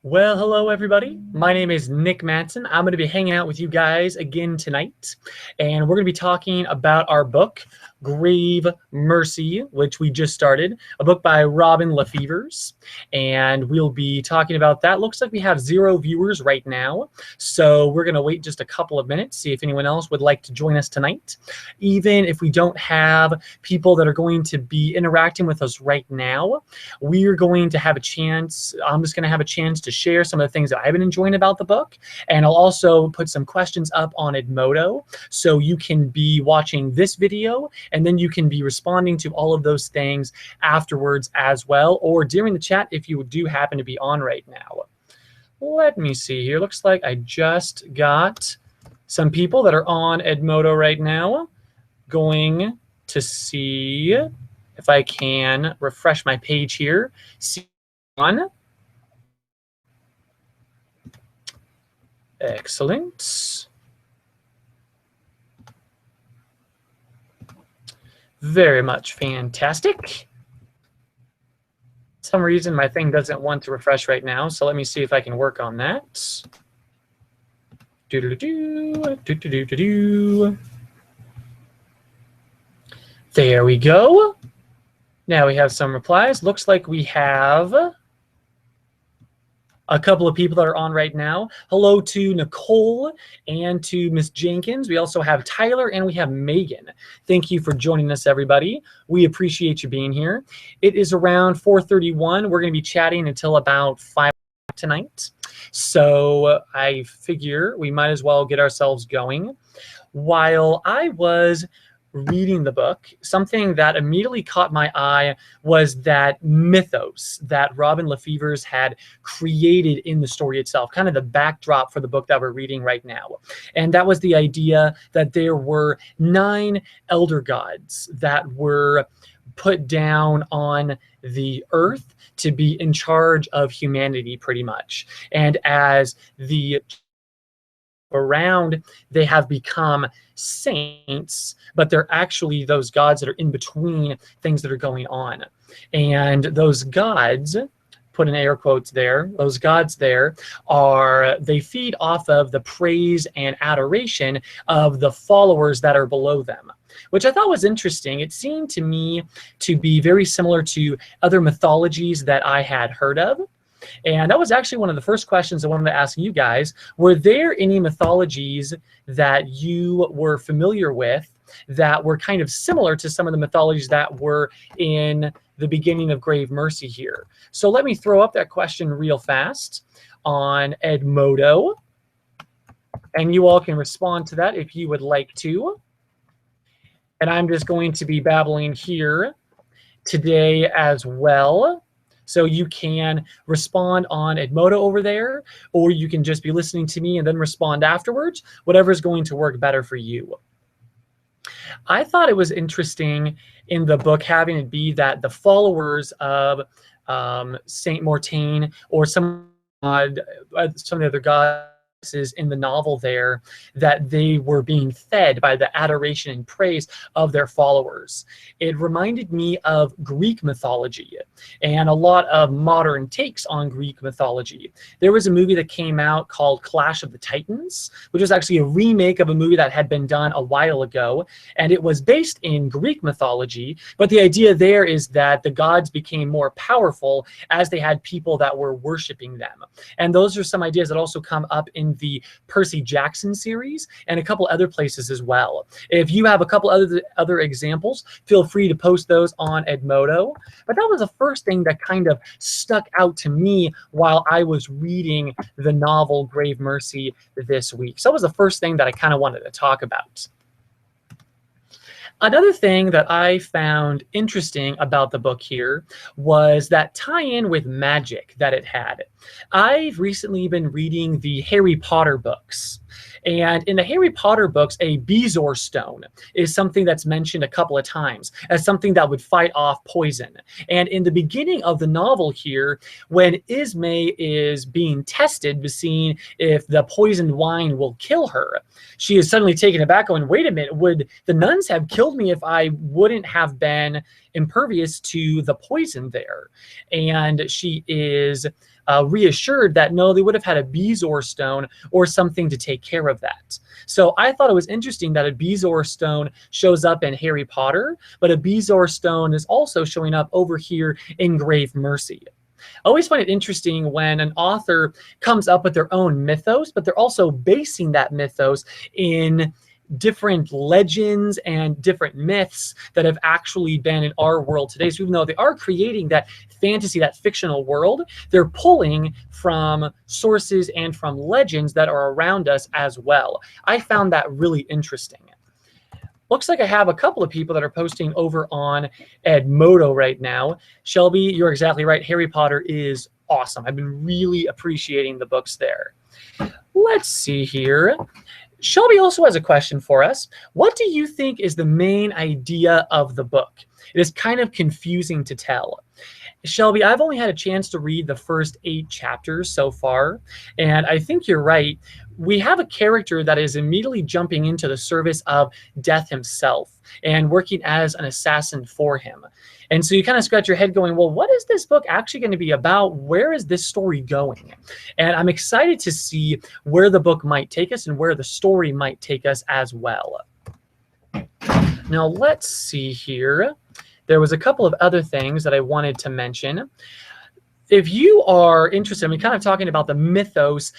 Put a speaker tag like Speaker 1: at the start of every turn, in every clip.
Speaker 1: Well, hello everybody. My name is Nick Matson. I'm going to be hanging out with you guys again tonight, and we're going to be talking about our book, Grave Mercy, which we just started, a book by Robin LaFevers, and we'll be talking about that. Looks like we have 0 viewers right now, so we're going to wait just a couple of minutes, see if anyone else would like to join us tonight. Even if we don't have people that are going to be interacting with us right now, we're going to have a chance. I'm just going to have a chance to share some of the things that I've been enjoying about the book, and I'll also put some questions up on Edmodo, so you can be watching this video and then you can be responding to all of those things afterwards as well, or during the chat if you do happen to be on right now. Let me see here. Looks like I just got some people that are on Edmodo right now. Going to see if I can refresh my page here. See one. Excellent. Very much fantastic. For some reason my thing doesn't want to refresh right now, so let me see if I can work on that. There we go. Now we have some replies. Looks like we have a couple of people that are on right now. Hello to Nicole and to Miss Jenkins. We also have Tyler and we have Megan. Thank you for joining us, everybody. We appreciate you being here. It is around 4:31. We're going to be chatting until about 5 tonight. So I figure we might as well get ourselves going. While I was reading the book, something that immediately caught my eye was that mythos that Robin LaFevers had created in the story itself, kind of the backdrop for the book that we're reading right now. And that was the idea that there were 9 elder gods that were put down on the earth to be in charge of humanity, pretty much. And as the around, they have become saints, but they're actually those gods that are in between things that are going on. And those gods, put in air quotes there, those gods there they feed off of the praise and adoration of the followers that are below them, which I thought was interesting. It seemed to me to be very similar to other mythologies that I had heard of. And that was actually one of the first questions I wanted to ask you guys. Were there any mythologies that you were familiar with that were kind of similar to some of the mythologies that were in the beginning of Grave Mercy here? So let me throw up that question real fast on Edmodo, and you all can respond to that if you would like to. And I'm just going to be babbling here today as well. So you can respond on Edmodo over there, or you can just be listening to me and then respond afterwards, whatever is going to work better for you. I thought it was interesting in the book having it be that the followers of Saint Mortain or some of the other gods in the novel there, that they were being fed by the adoration and praise of their followers. It reminded me of Greek mythology and a lot of modern takes on Greek mythology. There was a movie that came out called Clash of the Titans, which was actually a remake of a movie that had been done a while ago, and it was based in Greek mythology, but the idea there is that the gods became more powerful as they had people that were worshiping them. And those are some ideas that also come up in the Percy Jackson series and a couple other places as well. If you have a couple other examples, feel free to post those on Edmodo. But that was the first thing that kind of stuck out to me while I was reading the novel Grave Mercy this week. So that was the first thing that I kind of wanted to talk about. Another thing that I found interesting about the book here was that tie-in with magic that it had. I've recently been reading the Harry Potter books. And in the Harry Potter books, a Bezoar stone is something that's mentioned a couple of times as something that would fight off poison. And in the beginning of the novel here, when Ismay is being tested to see if the poisoned wine will kill her, she is suddenly taken aback going, wait a minute, would the nuns have killed me if I wouldn't have been impervious to the poison there. And she is reassured that no, they would have had a Bezoar stone or something to take care of that. So I thought it was interesting that a Bezoar stone shows up in Harry Potter, but a Bezoar stone is also showing up over here in Grave Mercy. I always find it interesting when an author comes up with their own mythos, but they're also basing that mythos in different legends and different myths that have actually been in our world today. So even though they are creating that fantasy, that fictional world, they're pulling from sources and from legends that are around us as well. I found that really interesting. Looks like I have a couple of people that are posting over on Edmodo right now. Shelby, you're exactly right. Harry Potter is awesome. I've been really appreciating the books there. Let's see here. Shelby also has a question for us. What do you think is the main idea of the book? It is kind of confusing to tell. Shelby, I've only had a chance to read the first 8 chapters so far, and I think you're right. We have a character that is immediately jumping into the service of Death himself and working as an assassin for him. And so you kind of scratch your head going, well, what is this book actually going to be about? Where is this story going? And I'm excited to see where the book might take us and where the story might take us as well. Now, let's see here. There was a couple of other things that I wanted to mention. If you are interested, I'm kind of talking about the mythos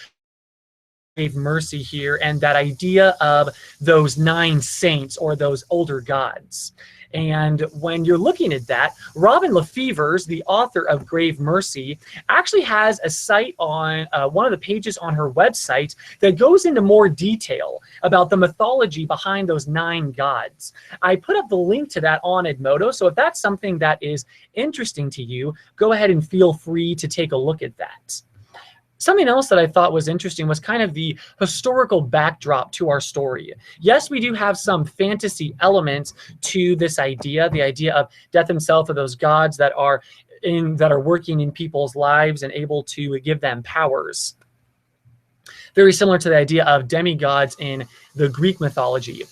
Speaker 1: of Mercy here and that idea of those 9 saints or those older gods. And when you're looking at that, Robin Lefevers, the author of Grave Mercy, actually has a site on one of the pages on her website that goes into more detail about the mythology behind those 9 gods. I put up the link to that on Edmodo, so if that's something that is interesting to you, go ahead and feel free to take a look at that. Something else that I thought was interesting was kind of the historical backdrop to our story. Yes, we do have some fantasy elements to this idea, the idea of Death himself, of those gods that are working in people's lives and able to give them powers. Very similar to the idea of demigods in the Greek mythology.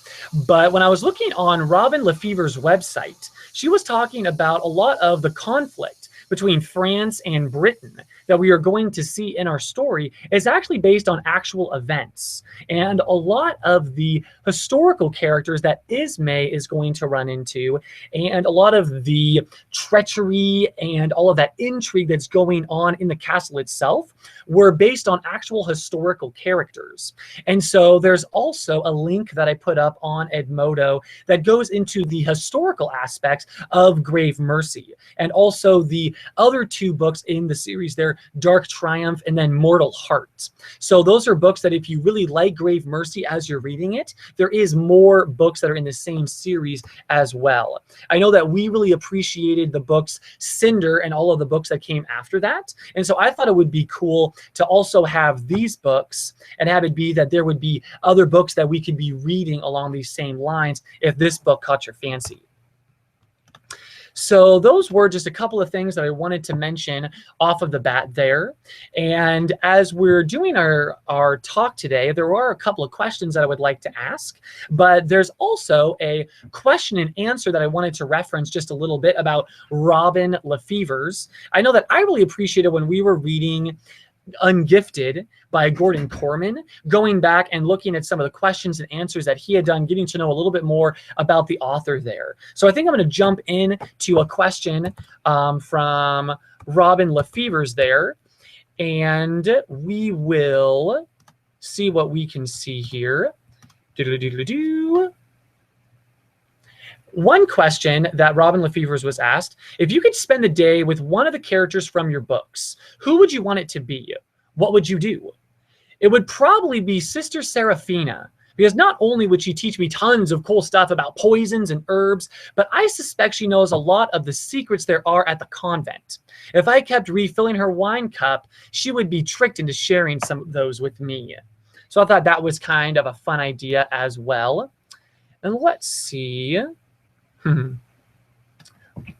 Speaker 1: But when I was looking on Robin Lefevers' website, she was talking about a lot of the conflict between France and Britain that we are going to see in our story is actually based on actual events. And a lot of the historical characters that Ismay is going to run into, and a lot of the treachery and all of that intrigue that's going on in the castle itself were based on actual historical characters. And so there's also a link that I put up on Edmodo that goes into the historical aspects of Grave Mercy, and also the other 2 books in the series there, Dark Triumph and then Mortal Heart. So those are books that if you really like Grave Mercy as you're reading it, there is more books that are in the same series as well. I know that we really appreciated the books Cinder and all of the books that came after that. And so I thought it would be cool to also have these books and have it be that there would be other books that we could be reading along these same lines if this book caught your fancy. So those were just a couple of things that I wanted to mention off of the bat there. And as we're doing our talk today, there are a couple of questions that I would like to ask, but there's also a question and answer that I wanted to reference just a little bit about Robin Lefevers. I know that I really appreciated when we were reading Ungifted by Gordon Corman, going back and looking at some of the questions and answers that he had done, getting to know a little bit more about the author there. So I think I'm going to jump in to a question from Robin Lefevers there, and we will see what we can see here. One question that Robin Lefevers was asked, if you could spend the day with one of the characters from your books, who would you want it to be? What would you do? It would probably be Sister Seraphina, because not only would she teach me tons of cool stuff about poisons and herbs, but I suspect she knows a lot of the secrets there are at the convent. If I kept refilling her wine cup, she would be tricked into sharing some of those with me. So I thought that was kind of a fun idea as well. And let's see.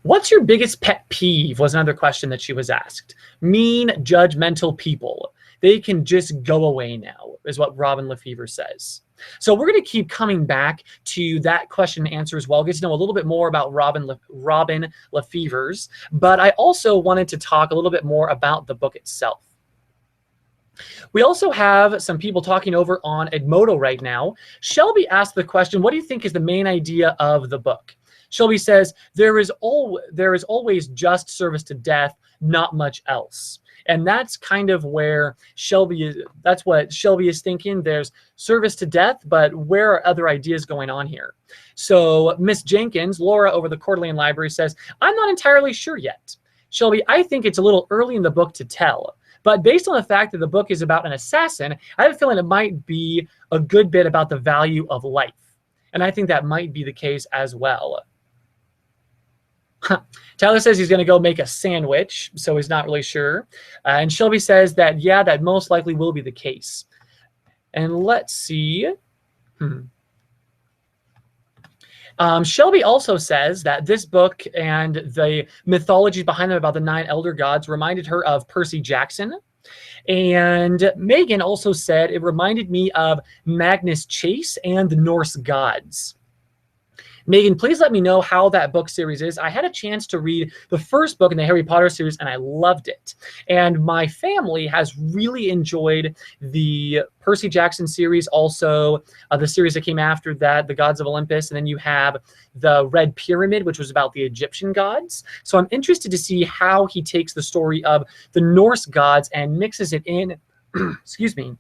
Speaker 1: What's your biggest pet peeve was another question that she was asked. Mean, judgmental people. they can just go away now, is what Robin Lefevre says. So we're going to keep coming back to that question and answer as well, get to know a little bit more about Robin Lefevre's, but I also wanted to talk a little bit more about the book itself. We also have some people talking over on Edmodo right now. Shelby asked the question, what do you think is the main idea of the book? Shelby says, there is always just service to death, not much else. And that's kind of where that's what Shelby is thinking. There's service to death, but where are other ideas going on here? So Miss Jenkins, Laura over the Coeur d'Alene Library says, I'm not entirely sure yet. Shelby, I think it's a little early in the book to tell. But based on the fact that the book is about an assassin, I have a feeling it might be a good bit about the value of life. And I think that might be the case as well. Tyler says he's going to go make a sandwich, so he's not really sure. And Shelby says that, yeah, that most likely will be the case. And let's see. Shelby also says that this book and the mythology behind them about the 9 elder gods reminded her of Percy Jackson. And Megan also said it reminded me of Magnus Chase and the Norse gods. Megan, please let me know how that book series is. I had a chance to read the first book in the Harry Potter series, and I loved it. And my family has really enjoyed the Percy Jackson series, also the series that came after that, The Gods of Olympus, and then you have the Red Pyramid, which was about the Egyptian gods. So I'm interested to see how he takes the story of the Norse gods and mixes it in, excuse me,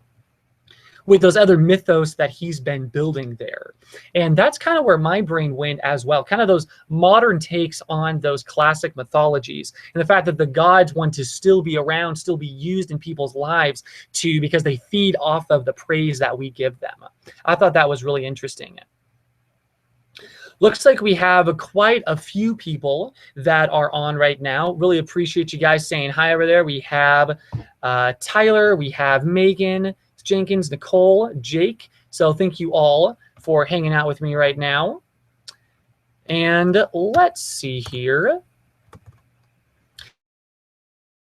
Speaker 1: with those other mythos that he's been building there. And that's kind of where my brain went as well, kind of those modern takes on those classic mythologies and the fact that the gods want to still be around, still be used in people's lives because they feed off of the praise that we give them. I thought that was really interesting. Looks like we have quite a few people that are on right now. Really appreciate you guys saying hi over there. We have Tyler, we have Megan, Jenkins, Nicole, Jake. So thank you all for hanging out with me right now. And let's see here.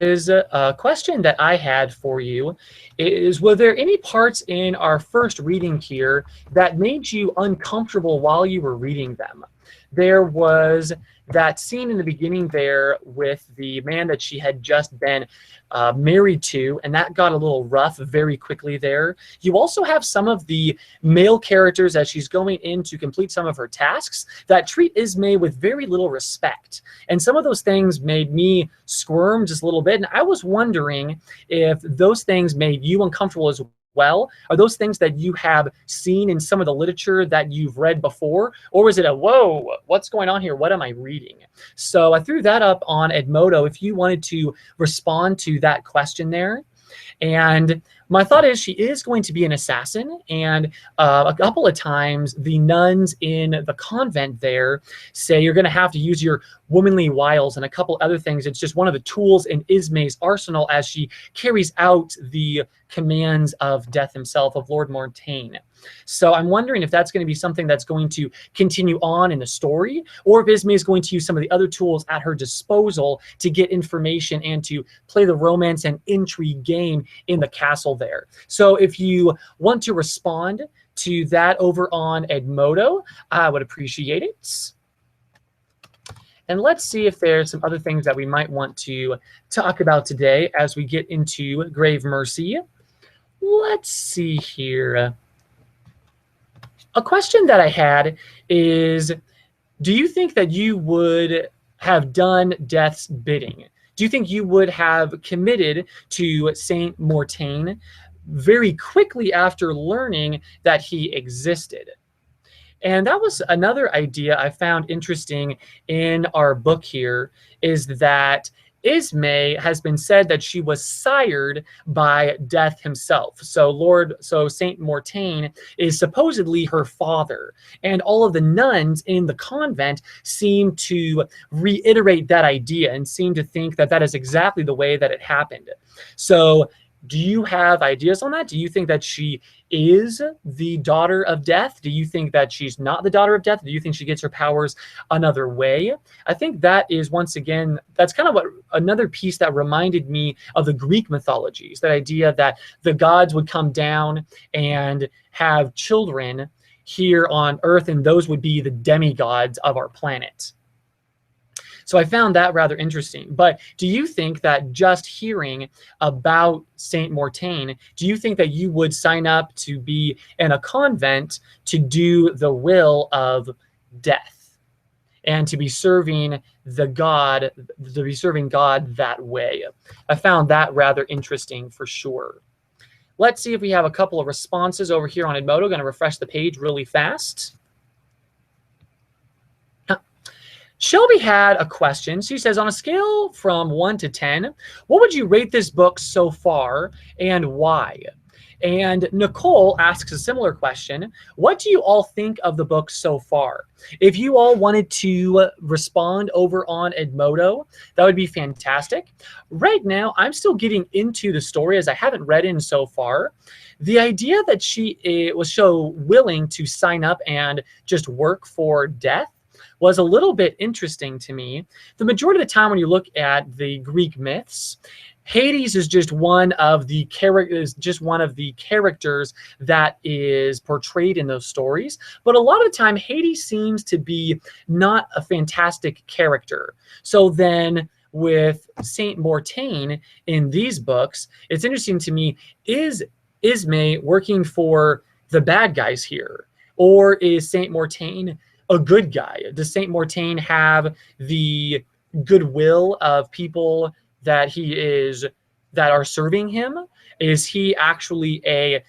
Speaker 1: Is a question that I had for you is, were there any parts in our first reading here that made you uncomfortable while you were reading them? There was that scene in the beginning there with the man that she had just been married to, and that got a little rough very quickly there. You also have some of the male characters as she's going in to complete some of her tasks that treat Ismay with very little respect. And some of those things made me squirm just a little bit. And I was wondering if those things made you uncomfortable as well. Are those things that you have seen in some of the literature that you've read before? Or was it a, whoa, what's going on here? What am I reading? So I threw that up on Edmodo if you wanted to respond to that question there. And my thought is she is going to be an assassin, and a couple of times the nuns in the convent there say you're going to have to use your womanly wiles and a couple other things. It's just one of the tools in Ismay's arsenal as she carries out the commands of Death himself, of Lord Mortain. So I'm wondering if that's going to be something that's going to continue on in the story, or if Ismay is going to use some of the other tools at her disposal to get information and to play the romance and intrigue game in the castle there. So if you want to respond to that over on Edmodo, I would appreciate it. And let's see if there's some other things that we might want to talk about today as we get into Grave Mercy. Let's see here. A question that I had is, do you think that you would have done Death's bidding? Do you think you would have committed to Saint Mortain very quickly after learning that he existed? And that was another idea I found interesting in our book here, is that Ismay has been said that she was sired by Death himself. So Saint Mortain is supposedly her father. And all of the nuns in the convent seem to reiterate that idea and seem to think that that is exactly the way that it happened. So Do you have ideas on that? Do you think that she is the daughter of death? Do you think that she's not the daughter of death? Do you think she gets her powers another way? I think that is, once again, that's kind of what another piece that reminded me of the Greek mythologies, that idea that the gods would come down and have children here on Earth, and those would be the demigods of our planet. So I found that rather interesting. But do you think that just hearing about Saint Mortaine, do you think that you would sign up to be in a convent to do the will of death and to be serving the God, to be serving God that way? I found that rather interesting for sure. Let's see if we have a couple of responses over here on Edmodo. Going to refresh the page really fast. Shelby had a question. She says, on a scale from 1 to 10, what would you rate this book so far and why? And Nicole asks a similar question. What do you all think of the book so far? If you all wanted to respond over on Edmodo, that would be fantastic. Right now, I'm still getting into the story as I haven't read in so far. The idea that she was so willing to sign up and just work for death was a little bit interesting to me. The majority of the time when you look at the Greek myths, Hades is just one of the characters that is portrayed in those stories. But a lot of the time, Hades seems to be not a fantastic character. So then with Saint Mortaine in these books, it's interesting to me, is Ismay working for the bad guys here? Or is Saint Mortaine a good guy? Does Saint Mortaine have the goodwill of people that that are serving him? Is he actually a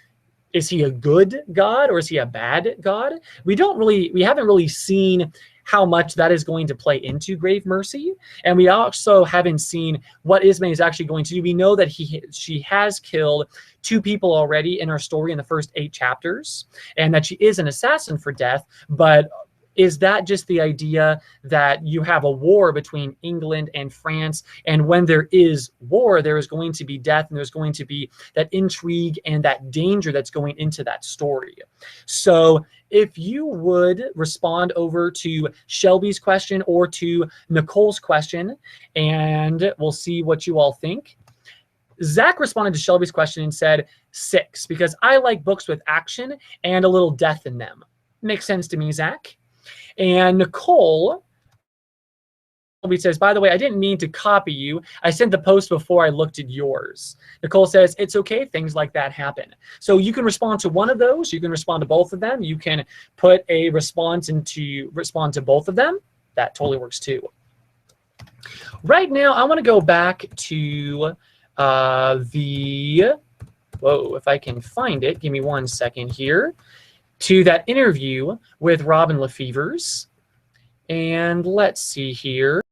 Speaker 1: good god, or is he a bad god? We haven't really seen how much that is going to play into Grave Mercy, and we also haven't seen what Ismay is actually going to do. We know that she has killed 2 people already in our story in the first 8 chapters, and that she is an assassin for death, but is that just the idea that you have a war between England and France, and when there is war, there is going to be death, and there's going to be that intrigue and that danger that's going into that story? So if you would respond over to Shelby's question or to Nicole's question, and we'll see what you all think. Zach responded to Shelby's question and said 6, because I like books with action and a little death in them. Makes sense to me, Zach. And Nicole says, by the way, I didn't mean to copy you. I sent the post before I looked at yours. Nicole says, it's okay. Things like that happen. So you can respond to one of those. You can respond to both of them. You can put a response respond to both of them. That totally works too. Right now, I want to go back to if I can find it, give me 1 second here, to that interview with Robin Lefevers. And let's see here.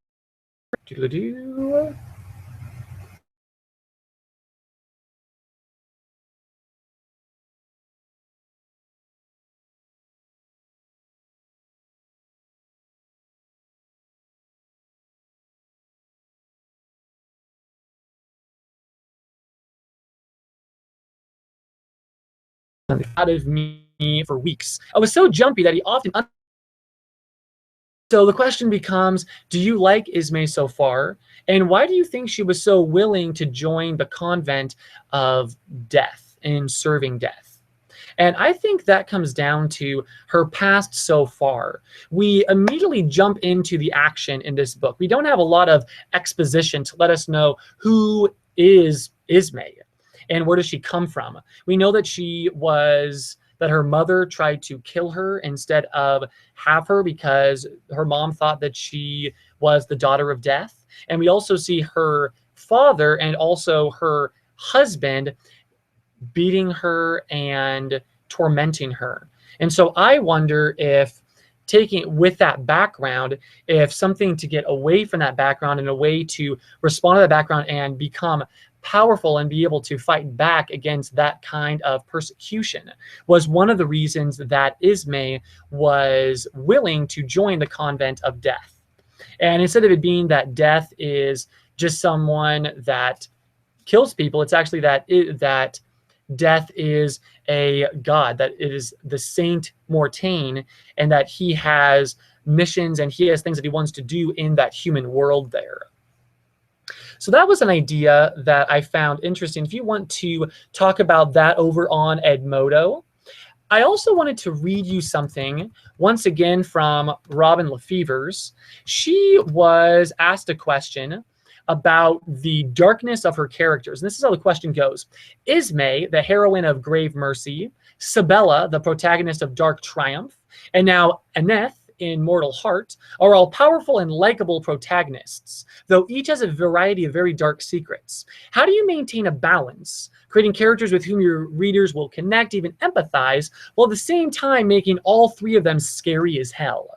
Speaker 1: Out of me for weeks. I was so jumpy that he often. So the question becomes, do you like Ismay so far? And why do you think she was so willing to join the convent of death and serving death? And I think that comes down to her past so far. We immediately jump into the action in this book. We don't have a lot of exposition to let us know who is Ismay and where does she come from. We know that that her mother tried to kill her instead of have her because her mom thought that she was the daughter of death. And we also see her father and also her husband beating her and tormenting her. And so I wonder if taking with that background, if something to get away from that background and a way to respond to that background and become powerful and be able to fight back against that kind of persecution was one of the reasons that Ismay was willing to join the convent of death. And instead of it being that death is just someone that kills people. It's actually that death is a god, that it is the Saint Mortain, and that he has missions and he has things that he wants to do in that human world there. So that was an idea that I found interesting. If you want to talk about that over on Edmodo. I also wanted to read you something, once again, from Robin Lefevers. She was asked a question about the darkness of her characters. And this is how the question goes. Ismay, the heroine of Grave Mercy, Sabella, the protagonist of Dark Triumph, and now Aneth in Mortal Heart are all powerful and likable protagonists, though each has a variety of very dark secrets. How do you maintain a balance, creating characters with whom your readers will connect, even empathize, while at the same time making all three of them scary as hell?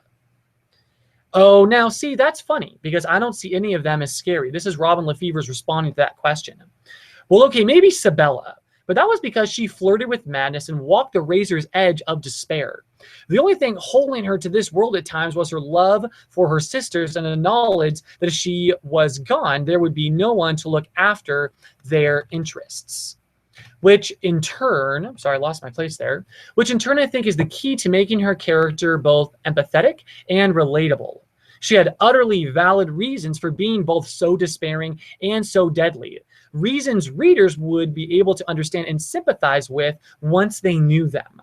Speaker 1: Oh, now see, that's funny, because I don't see any of them as scary. This is Robin Lefevers responding to that question. Well, okay, maybe Sabella, but that was because she flirted with madness and walked the razor's edge of despair. The only thing holding her to this world at times was her love for her sisters and the knowledge that if she was gone, there would be no one to look after their interests. Which in turn, sorry, I lost my place there, which in turn I think is the key to making her character both empathetic and relatable. She had utterly valid reasons for being both so despairing and so deadly. Reasons readers would be able to understand and sympathize with once they knew them.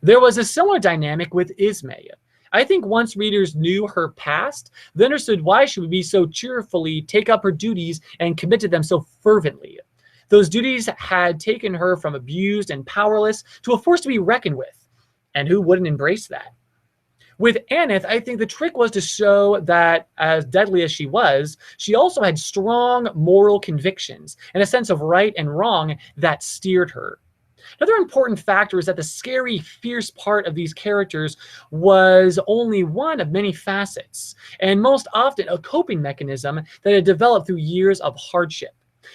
Speaker 1: There was a similar dynamic with Ismay. I think once readers knew her past, they understood why she would be so cheerfully take up her duties and commit to them so fervently. Those duties had taken her from abused and powerless to a force to be reckoned with. And who wouldn't embrace that? With Aneth, I think the trick was to show that, as deadly as she was, she also had strong moral convictions and a sense of right and wrong that steered her. Another important factor is that the scary, fierce part of these characters was only one of many facets, and most often a coping mechanism that had developed through years of hardship.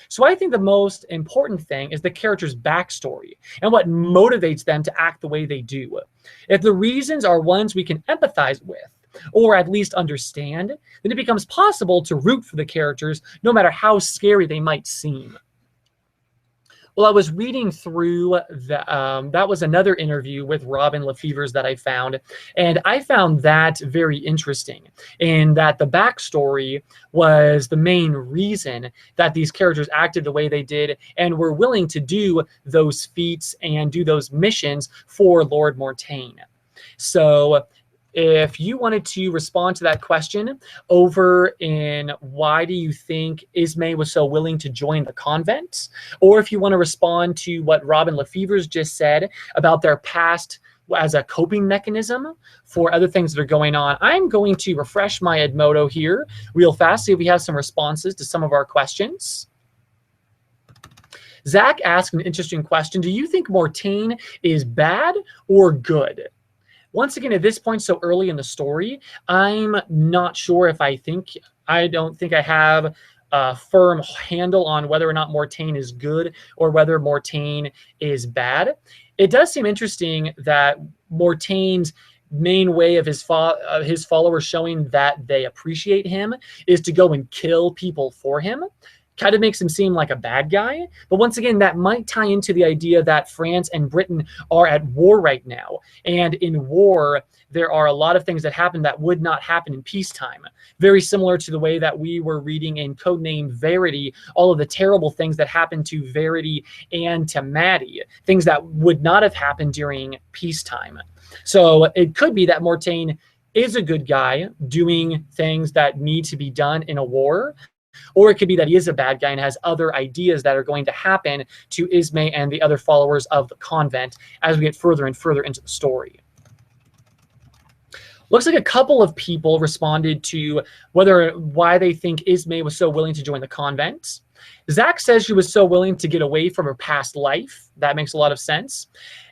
Speaker 1: So I think the most important thing is the character's backstory and what motivates them to act the way they do. If the reasons are ones we can empathize with, or at least understand, then it becomes possible to root for the characters no matter how scary they might seem. Well, I was reading through, that was another interview with Robin Lefevers that I found, and I found that very interesting, in that the backstory was the main reason that these characters acted the way they did and were willing to do those feats and do those missions for Lord Mortain. So if you wanted to respond to that question over in why do you think Ismay was so willing to join the convent, or if you want to respond to what Robin Lefevers just said about their past as a coping mechanism for other things that are going on, I'm going to refresh my Edmodo here real fast, see if we have some responses to some of our questions. Zach asked an interesting question. Do you think Mortain is bad or good? Once again, at this point so early in the story, I'm not sure if I don't think I have a firm handle on whether or not Mortain is good or whether Mortain is bad. It does seem interesting that Mortain's main way of his followers showing that they appreciate him is to go and kill people for him. Kind of makes him seem like a bad guy. But once again, that might tie into the idea that France and Britain are at war right now. And in war, there are a lot of things that happen that would not happen in peacetime. Very similar to the way that we were reading in Codename Verity, all of the terrible things that happened to Verity and to Maddie, things that would not have happened during peacetime. So it could be that Mortain is a good guy doing things that need to be done in a war, or it could be that he is a bad guy and has other ideas that are going to happen to Ismay and the other followers of the convent as we get further and further into the story. Looks like a couple of people responded to why they think Ismay was so willing to join the convent. Zach says she was so willing to get away from her past life. That makes a lot of sense.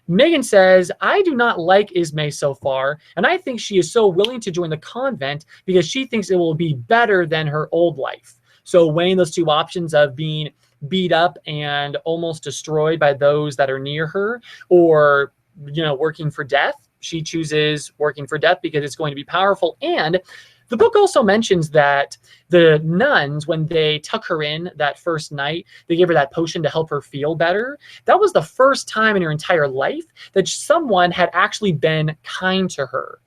Speaker 1: Megan says, I do not like Ismay so far, and I think she is so willing to join the convent because she thinks it will be better than her old life. So weighing those two options of being beat up and almost destroyed by those that are near her, or, working for death, she chooses working for death because it's going to be powerful. And The book also mentions that the nuns, when they tuck her in that first night, they gave her that potion to help her feel better. That was the first time in her entire life that someone had actually been kind to her.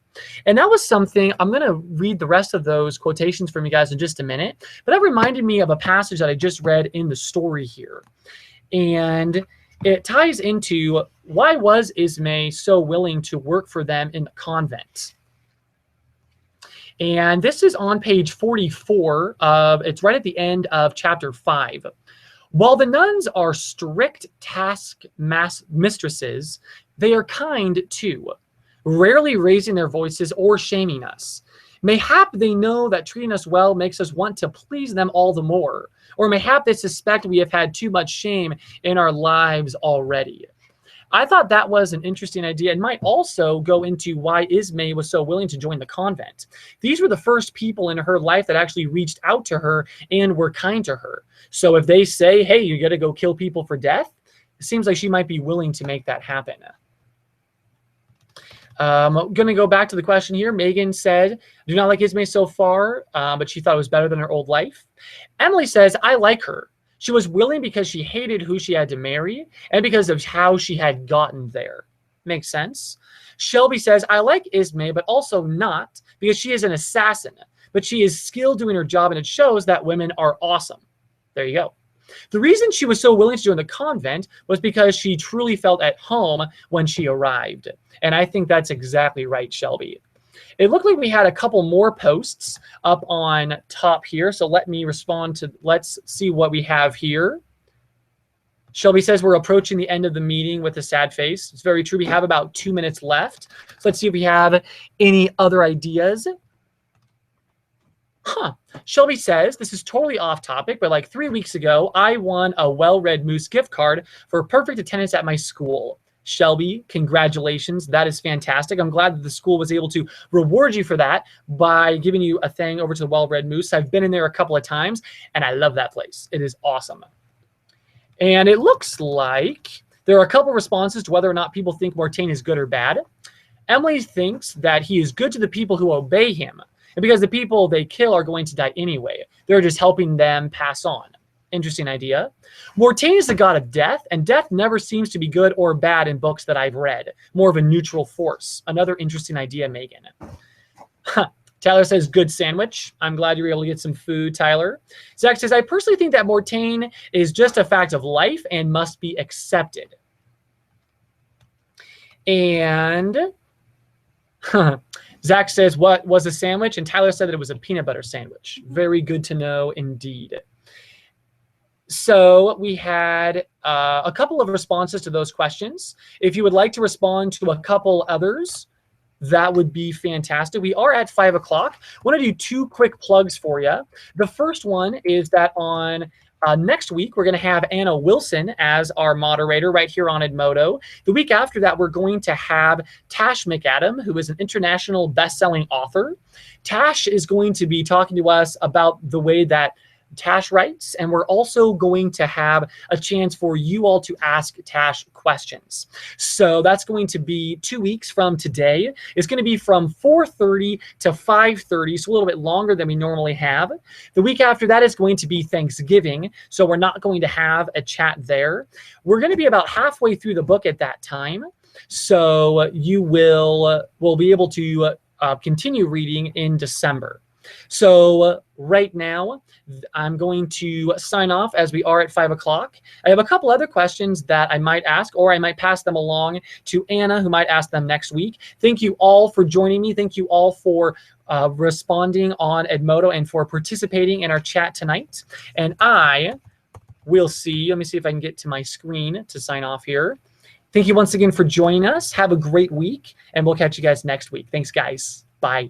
Speaker 1: And that was something, I'm going to read the rest of those quotations from you guys in just a minute, but that reminded me of a passage that I just read in the story here. And it ties into why was Ismay so willing to work for them in the convent. And this is on page 44 of, it's right at the end of chapter 5. While the nuns are strict task mistresses, they are kind too, rarely raising their voices or shaming us. Mayhap they know that treating us well makes us want to please them all the more, or mayhap they suspect we have had too much shame in our lives already. I thought that was an interesting idea and might also go into why Ismay was so willing to join the convent. These were the first people in her life that actually reached out to her and were kind to her. So if they say, hey, you got to go kill people for death, it seems like she might be willing to make that happen. I'm going to go back to the question here. Megan said, do not like Ismay so far, but she thought it was better than her old life. Emily says, I like her. She was willing because she hated who she had to marry and because of how she had gotten there. Makes sense. Shelby says, I like Ismay, but also not because she is an assassin, but she is skilled doing her job, and it shows that women are awesome. There you go. The reason she was so willing to join the convent was because she truly felt at home when she arrived. And I think that's exactly right, Shelby. It looked like we had a couple more posts up on top here. So let me respond to, let's see what we have here. Shelby says we're approaching the end of the meeting with a sad face. It's very true. We have about 2 minutes left. So let's see if we have any other ideas. Shelby says, this is totally off topic, but like 3 weeks ago, I won a Well-Read Moose gift card for perfect attendance at my school. Shelby, congratulations. That is fantastic. I'm glad that the school was able to reward you for that by giving you a thing over to the Well-Read Moose. I've been in there a couple of times, and I love that place. It is awesome. And it looks like there are a couple responses to whether or not people think Mortain is good or bad. Emily thinks that he is good to the people who obey him, and because the people they kill are going to die anyway. They're just helping them pass on. Interesting idea. Mortain is the god of death, and death never seems to be good or bad in books that I've read. More of a neutral force. Another interesting idea, Megan. Tyler says, good sandwich. I'm glad you were able to get some food, Tyler. Zach says, I personally think that Mortain is just a fact of life and must be accepted. And Zach says, what was a sandwich? And Tyler said that it was a peanut butter sandwich. Very good to know indeed. So we had a couple of responses to those questions. If you would like to respond to a couple others, that would be fantastic. We are at 5 o'clock. I want to do 2 quick plugs for you. The first one is that on next week, we're going to have Anna Wilson as our moderator right here on Edmodo. The week after that, we're going to have Tash McAdam, who is an international best-selling author. Tash is going to be talking to us about the way that Tash writes, and we're also going to have a chance for you all to ask Tash questions. So that's going to be 2 weeks from today. It's going to be from 4:30 to 5:30, so a little bit longer than we normally have. The week after that is going to be Thanksgiving, so we're not going to have a chat there. We're going to be about halfway through the book at that time, so you will be able to continue reading in December. So right now, I'm going to sign off as we are at 5 o'clock. I have a couple other questions that I might ask, or I might pass them along to Anna, who might ask them next week. Thank you all for joining me. Thank you all for responding on Edmodo and for participating in our chat tonight. And I will see, let me see if I can get to my screen to sign off here. Thank you once again for joining us. Have a great week, and we'll catch you guys next week. Thanks, guys. Bye.